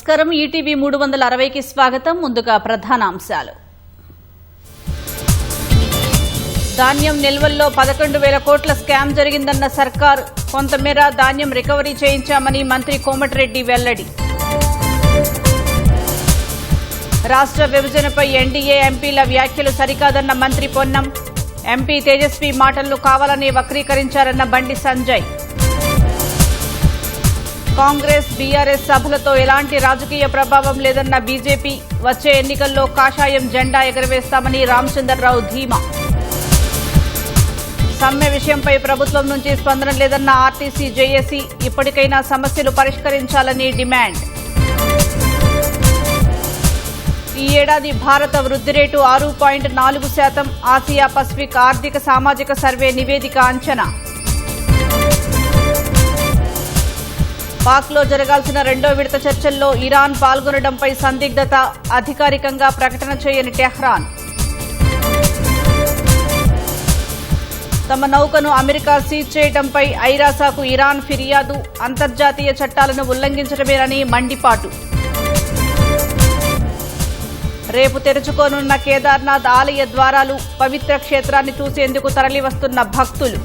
నమస్కారం. ఈటీవీ 360కి స్వాగతం. ముందుగా ప్రధానాంశాలు. ధాన్యం నిల్వల్లో 11,000 కోట్ల స్కామ్ జరిగిందన్న సర్కార్. కొంతమేర ధాన్యం రికవరీ చేయించామని మంత్రి కోమటిరెడ్డి వెల్లడి. రాష్ట్ర విభజనపై ఎన్డీఏ ఎంపీల వ్యాఖ్యలు సరికాదన్న మంత్రి పొన్నం. ఎంపీ తేజస్వి మాటలను కావాలని వక్రీకరించారన్న బండి సంజయ్. కాంగ్రెస్ బీఆర్ఎస్ సభలతో ఎలాంటి రాజకీయ ప్రభావం లేదన్న బీజేపీ. వచ్చే ఎన్నికల్లో కాషాయం జెండా ఎగరవేస్తామని రామచంద్రరావు ధీమా. సమ్మె విషయంపై ప్రభుత్వం నుంచి స్పందన లేదన్న ఆర్టీసీ జేఏసీ. ఇప్పటికైనా సమస్యలు పరిష్కరించాలని డిమాండ్. ఈ ఏడాది భారత వృద్ధి రేటు 6.4%. ఆసియా పసిఫిక్ ఆర్థిక సామాజిక సర్వే నివేదిక అంచనా. పాక్లో జరగాల్సిన రెండో విడత చర్చల్లో ఇరాన్ పాల్గొనడంపై సందిగ్ధత. అధికారికంగా ప్రకటన చేయని టెహ్రాన్. తమ నౌకను అమెరికా సీజ్ చేయడంపై ఐరాసాకు ఇరాన్ ఫిర్యాదు. అంతర్జాతీయ చట్టాలను ఉల్లంఘించడమేనని మండిపాటు. రేపు తెరుచుకోనున్న కేదార్నాథ్ ఆలయ ద్వారాలు. పవిత్ర క్షేత్రాన్ని చూసేందుకు తరలివస్తున్న భక్తులు.